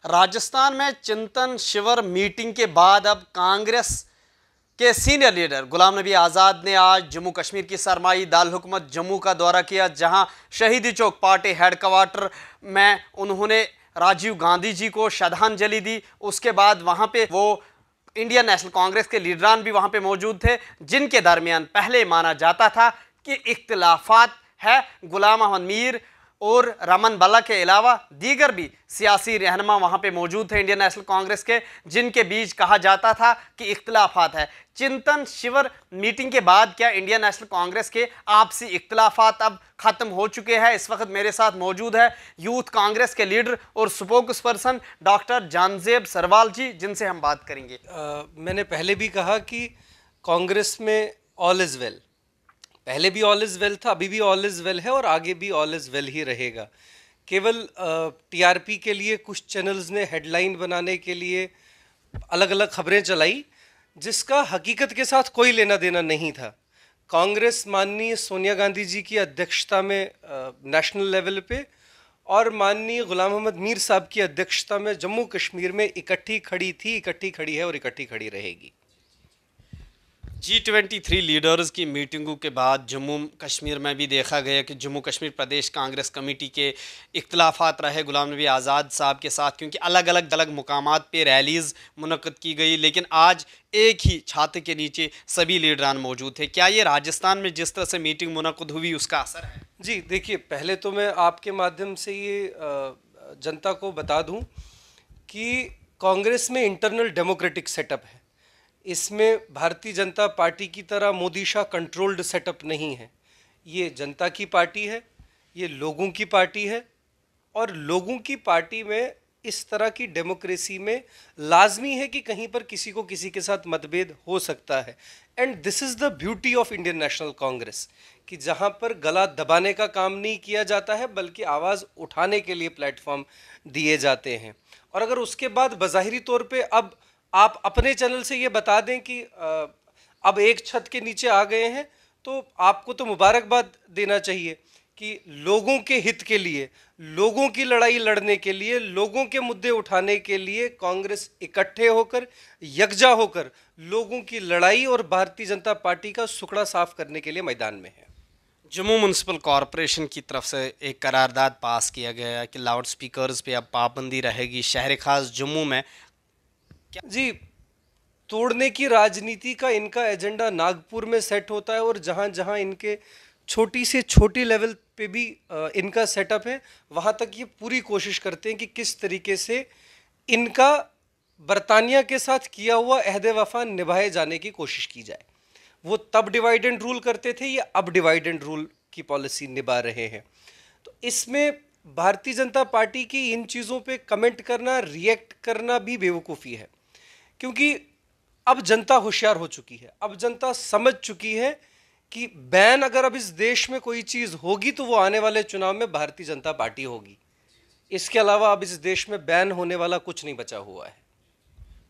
राजस्थान में चिंतन शिविर मीटिंग के बाद अब कांग्रेस के सीनियर लीडर गुलाम नबी आज़ाद ने आज जम्मू कश्मीर की सरमाई दारुल हुकूमत जम्मू का दौरा किया, जहां शहीदी चौक पार्टी हेडक्वार्टर में उन्होंने राजीव गांधी जी को श्रद्धांजलि दी। उसके बाद वहां पे वो इंडियन नेशनल कांग्रेस के लीडरान भी वहां पे मौजूद थे, जिनके दरमियान पहले माना जाता था कि इख्तिलाफात है। गुलाम अहमद मीर और रमन बल्ला के अलावा दीगर भी सियासी रहनुमा वहां पे मौजूद थे इंडियन नेशनल कांग्रेस के, जिनके बीच कहा जाता था कि इख्तिलाफात है। चिंतन शिविर मीटिंग के बाद क्या इंडियन नेशनल कांग्रेस के आपसी इख्तिलाफात अब खत्म हो चुके हैं? इस वक्त मेरे साथ मौजूद है यूथ कांग्रेस के लीडर और spokesperson doctor Jahanzeb Sarwal ji, जिनसे हम बात करेंगे। मैंने पहले भी कहा कि कांग्रेस में ऑल इज़ वेल, पहले भी ऑल इज़ वेल था, अभी भी ऑल इज़ वेल है और आगे भी ऑल इज़ वेल ही रहेगा। केवल टीआरपी के लिए कुछ चैनल्स ने हेडलाइन बनाने के लिए अलग अलग खबरें चलाई, जिसका हकीकत के साथ कोई लेना देना नहीं था। कांग्रेस माननीय सोनिया गांधी जी की अध्यक्षता में नेशनल लेवल पे और माननीय गुलाम अहमद मीर साहब की अध्यक्षता में जम्मू कश्मीर में इकट्ठी खड़ी थी, इकट्ठी खड़ी है और इकट्ठी खड़ी रहेगी। G23 लीडर्स की मीटिंगों के बाद जम्मू कश्मीर में भी देखा गया कि जम्मू कश्मीर प्रदेश कांग्रेस कमेटी के इख्तिलाफात रहे गुलाम नबी आज़ाद साहब के साथ, क्योंकि अलग अलग मुकामात पे रैलीज़ मुनक़्क़द की गई, लेकिन आज एक ही छाते के नीचे सभी लीडरान मौजूद थे। क्या ये राजस्थान में जिस तरह से मीटिंग मुनक़्क़द हुई उसका असर है? जी देखिए, पहले तो मैं आपके माध्यम से ये जनता को बता दूँ कि कांग्रेस में इंटरनल डेमोक्रेटिक सेटअप है। इसमें भारतीय जनता पार्टी की तरह मोदी शाह कंट्रोल्ड सेटअप नहीं है। ये जनता की पार्टी है, ये लोगों की पार्टी है और लोगों की पार्टी में इस तरह की डेमोक्रेसी में लाजमी है कि कहीं पर किसी को किसी के साथ मतभेद हो सकता है। And this is the beauty of Indian national Congress कि जहाँ पर गला दबाने का काम नहीं किया जाता है, बल्कि आवाज़ उठाने के लिए प्लेटफॉर्म दिए जाते हैं। और अगर उसके बाद बज़ाहिरी तौर पे अब आप अपने चैनल से ये बता दें कि अब एक छत के नीचे आ गए हैं, तो आपको तो मुबारकबाद देना चाहिए कि लोगों के हित के लिए, लोगों की लड़ाई लड़ने के लिए, लोगों के मुद्दे उठाने के लिए कांग्रेस इकट्ठे होकर, यकजा होकर लोगों की लड़ाई और भारतीय जनता पार्टी का सुखड़ा साफ करने के लिए मैदान में है। जम्मू म्यूनसिपल कॉरपोरेशन की तरफ से एक करारदाद पास किया गया है कि लाउड स्पीकर्स पे अब पाबंदी रहेगी शहर खास जम्मू में। जी, तोड़ने की राजनीति का इनका एजेंडा नागपुर में सेट होता है और जहाँ जहाँ इनके छोटी से छोटी लेवल पे भी इनका सेटअप है, वहाँ तक ये पूरी कोशिश करते हैं कि किस तरीके से इनका बरतानिया के साथ किया हुआ अहद वफा निभाए जाने की कोशिश की जाए। वो तब डिवाइड एंड रूल करते थे, ये अब डिवाइड एंड रूल की पॉलिसी निभा रहे हैं। तो इसमें भारतीय जनता पार्टी की इन चीज़ों पे कमेंट करना, रिएक्ट करना भी बेवकूफ़ी है, क्योंकि अब जनता होशियार हो चुकी है। अब जनता समझ चुकी है कि बैन अगर अब इस देश में कोई चीज़ होगी तो वो आने वाले चुनाव में भारतीय जनता पार्टी होगी। इसके अलावा अब इस देश में बैन होने वाला कुछ नहीं बचा हुआ है।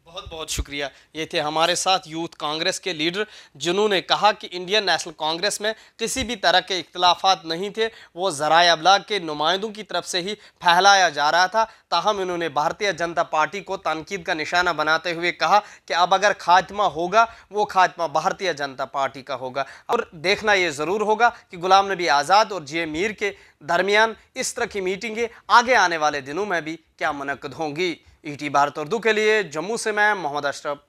बहुत बहुत शुक्रिया। ये थे हमारे साथ यूथ कांग्रेस के लीडर, जिन्होंने कहा कि इंडियन नेशनल कांग्रेस में किसी भी तरह के इख्तिलाफात नहीं थे, वो ज़राए अबलाग के नुमाइंदों की तरफ से ही फैलाया जा रहा था। ताहम इन्होंने भारतीय जनता पार्टी को तनकीद का निशाना बनाते हुए कहा कि अब अगर खात्मा होगा, वो खात्मा भारतीय जनता पार्टी का होगा। और देखना ये ज़रूर होगा कि गुलाम नबी आज़ाद और जे मीर के दरमियान इस तरह की मीटिंगें आगे आने वाले दिनों में भी क्या मुनक्कद होंगी। ईटी भारत उर्दू के लिए जम्मू से मैं मोहम्मद अशरफ।